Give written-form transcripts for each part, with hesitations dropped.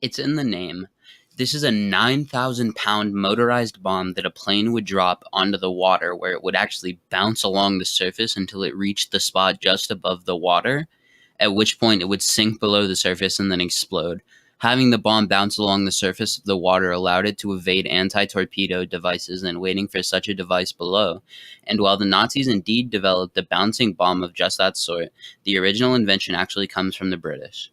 It's in the name. This is a 9,000-pound motorized bomb that a plane would drop onto the water, where it would actually bounce along the surface until it reached the spot just above the water, at which point it would sink below the surface and then explode. Having the bomb bounce along the surface of the water allowed it to evade anti-torpedo devices and waiting for such a device below. And while the Nazis indeed developed a bouncing bomb of just that sort, the original invention actually comes from the British.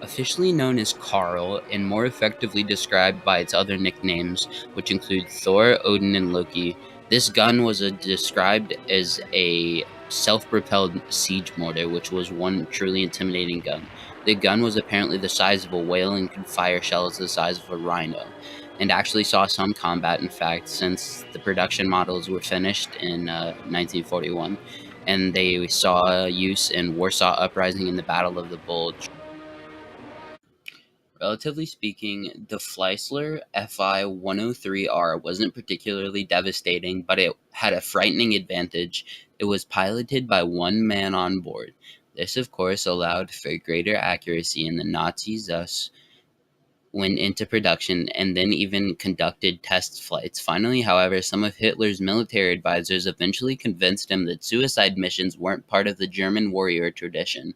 Officially known as Karl, and more effectively described by its other nicknames, which include Thor, Odin, and Loki, this gun was described as a self-propelled siege mortar, which was one truly intimidating gun. The gun was apparently the size of a whale and could fire shells the size of a rhino, and actually saw some combat, in fact, since the production models were finished in 1941, and they saw use in Warsaw Uprising and the Battle of the Bulge. Relatively speaking, the Fleisler Fi-103R wasn't particularly devastating, but it had a frightening advantage. It was piloted by one man on board. This, of course, allowed for greater accuracy, and the Nazis thus went into production and then even conducted test flights. Finally, however, some of Hitler's military advisors eventually convinced him that suicide missions weren't part of the German warrior tradition.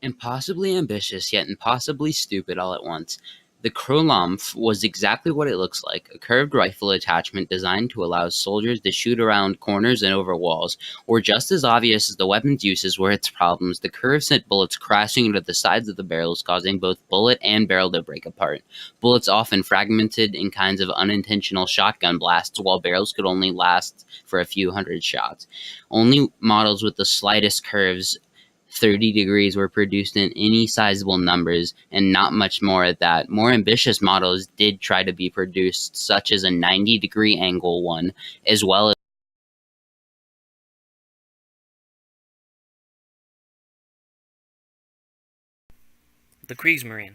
Impossibly ambitious, yet impossibly stupid all at once, the Krolampf was exactly what it looks like, a curved rifle attachment designed to allow soldiers to shoot around corners and over walls. Or just as obvious as the weapon's uses were its problems, the curve sent bullets crashing into the sides of the barrels, causing both bullet and barrel to break apart. Bullets often fragmented in kinds of unintentional shotgun blasts, while barrels could only last for a few hundred shots. Only models with the slightest curves 30 degrees were produced in any sizable numbers, and not much more at that. More ambitious models did try to be produced, such as a 90-degree angle one, as well as The Kriegsmarine,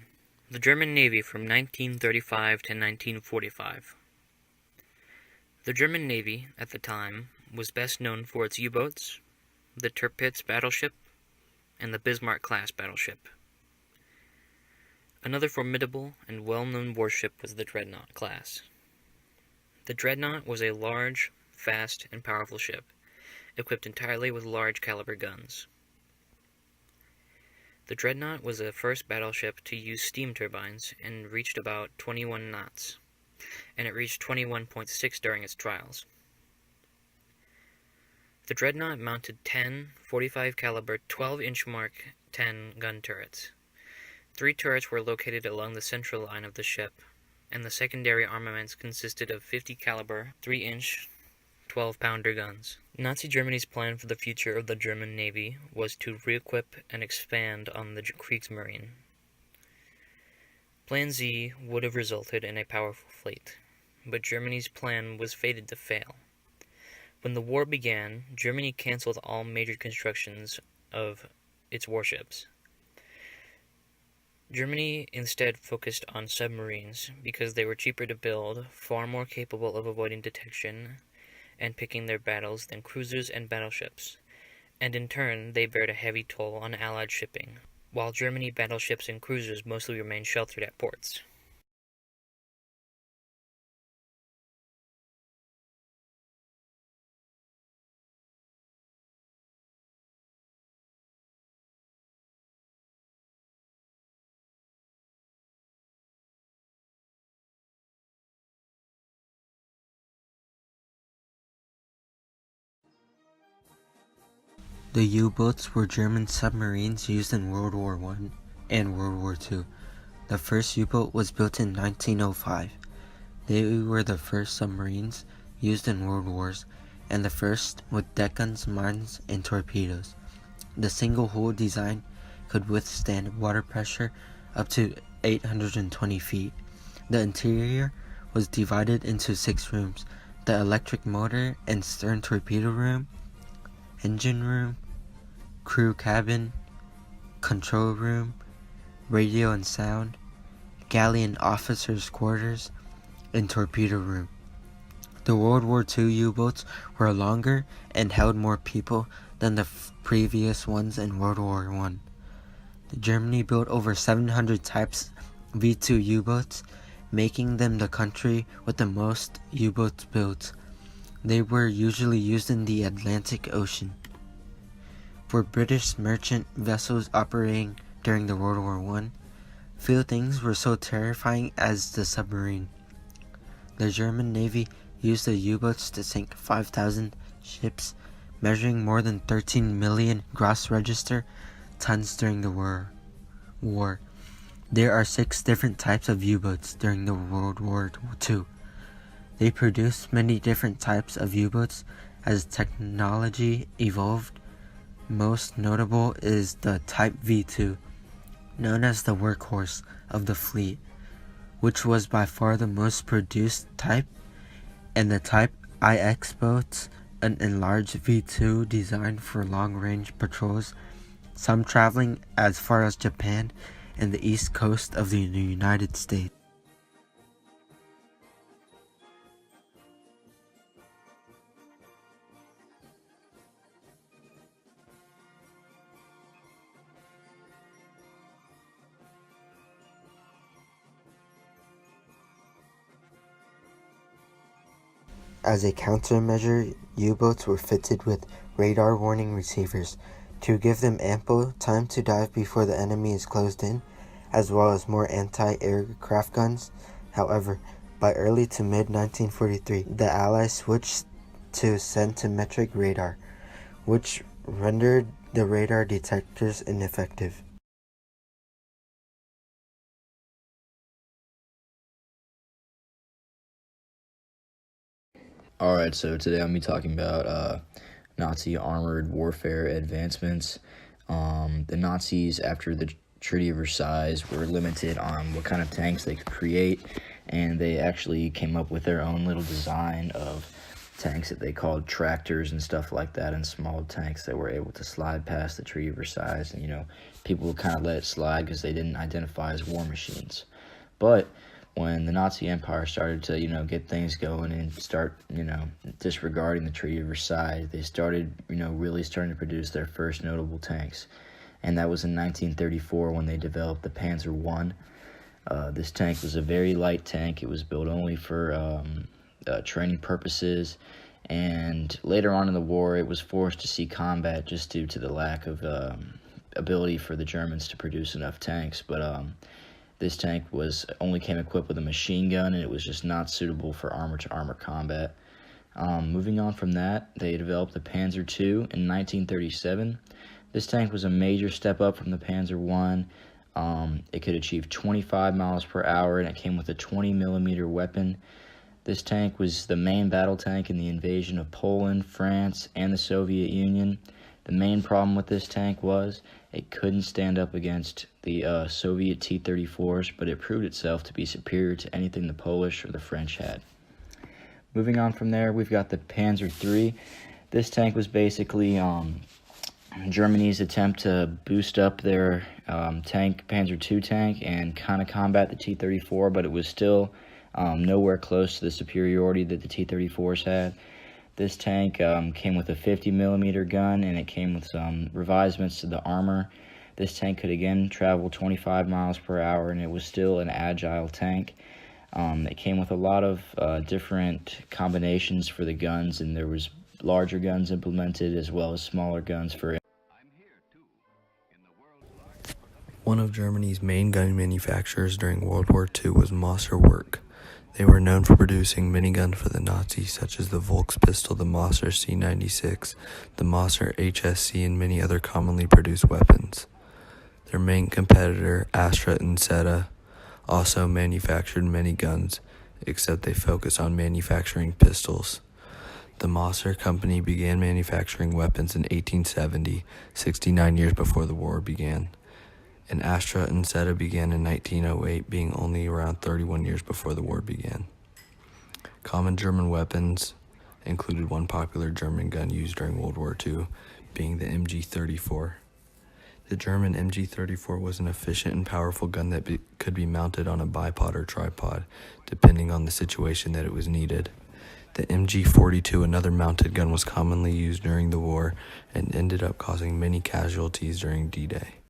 the German Navy from 1935 to 1945. The German Navy, at the time, was best known for its U-boats, the Tirpitz battleship, and the Bismarck-class battleship. Another formidable and well-known warship was the Dreadnought class. The Dreadnought was a large, fast, and powerful ship, equipped entirely with large-caliber guns. The Dreadnought was the first battleship to use steam turbines and reached about 21 knots, and it reached 21.6 during its trials. The Dreadnought mounted 10 .45 caliber 12-inch Mark 10 gun turrets. 3 turrets were located along the central line of the ship, and the secondary armaments consisted of 50 caliber 3-inch 12-pounder guns. Nazi Germany's plan for the future of the German Navy was to re-equip and expand on the Kriegsmarine. Plan Z would have resulted in a powerful fleet, but Germany's plan was fated to fail. When the war began, Germany canceled all major constructions of its warships. Germany instead focused on submarines because they were cheaper to build, far more capable of avoiding detection and picking their battles than cruisers and battleships, and in turn they bared a heavy toll on Allied shipping, while Germany battleships and cruisers mostly remained sheltered at ports. The U-boats were German submarines used in World War I and World War II. The first U-boat was built in 1905. They were the first submarines used in world wars, and the first with deck guns, mines, and torpedoes. The single-hull design could withstand water pressure up to 820 feet. The interior was divided into 6 rooms: the electric motor and stern torpedo room, engine room, crew cabin, control room, radio and sound, galley and officers' quarters, and torpedo room. The World War II U-boats were longer and held more people than the previous ones in World War I. Germany built over 700 types V2 U-boats, making them the country with the most U-boats built. They were usually used in the Atlantic Ocean. For British merchant vessels operating during the World War I, few things were so terrifying as the submarine. The German Navy used the U-boats to sink 5,000 ships, measuring more than 13 million gross register tons during the war. There are 6 different types of U-boats during the World War II. They produced many different types of U-boats as technology evolved. Most notable is the Type V2, known as the workhorse of the fleet, which was by far the most produced type, and the Type IX boats, an enlarged V2 designed for long-range patrols, some traveling as far as Japan and the east coast of the United States. As a countermeasure, U-boats were fitted with radar warning receivers to give them ample time to dive before the enemy is closed in, as well as more anti-aircraft guns. However, by early to mid-1943, the Allies switched to centimetric radar, which rendered the radar detectors ineffective. Alright, so today I'm going to be talking about Nazi armored warfare advancements. The Nazis, after the Treaty of Versailles, were limited on what kind of tanks they could create, and they actually came up with their own little design of tanks that they called tractors and stuff like that, and small tanks that were able to slide past the Treaty of Versailles. And, people would kind of let it slide because they didn't identify as war machines. But when the Nazi Empire started to, get things going and start, disregarding the Treaty of Versailles, they started, really starting to produce their first notable tanks. And that was in 1934 when they developed the Panzer I. This tank was a very light tank. It was built only for training purposes. And later on in the war, it was forced to see combat just due to the lack of ability for the Germans to produce enough tanks. But this tank only came equipped with a machine gun, and it was just not suitable for armor-to-armor combat. Moving on from that, they developed the Panzer II in 1937. This tank was a major step up from the Panzer I. It could achieve 25 miles per hour, and it came with a 20-millimeter weapon. This tank was the main battle tank in the invasion of Poland, France, and the Soviet Union. The main problem with this tank was it couldn't stand up against the Soviet T-34s, but it proved itself to be superior to anything the Polish or the French had. Moving on from there, we've got the Panzer III. This tank was basically Germany's attempt to boost up their Panzer II tank and kind of combat the T-34, but it was still nowhere close to the superiority that the T-34s had. This tank came with a 50-millimeter gun, and it came with some revisements to the armor. This tank could again travel 25 miles per hour, and it was still an agile tank. It came with a lot of different combinations for the guns, and there was larger guns implemented as well as smaller guns for. One of Germany's main gun manufacturers during World War II was Moser Werk. They were known for producing miniguns for the Nazis, such as the Volks pistol, the Moser C96, the Moser HSC, and many other commonly produced weapons. Their main competitor, Astra and Zeta, also manufactured many guns, except they focused on manufacturing pistols. The Moser Company began manufacturing weapons in 1870, 69 years before the war began. And Astra and Zeta began in 1908, being only around 31 years before the war began. Common German weapons included one popular German gun used during World War II, being the MG-34. The German MG34 was an efficient and powerful gun that could be mounted on a bipod or tripod, depending on the situation that it was needed. The MG42, another mounted gun, was commonly used during the war and ended up causing many casualties during D-Day.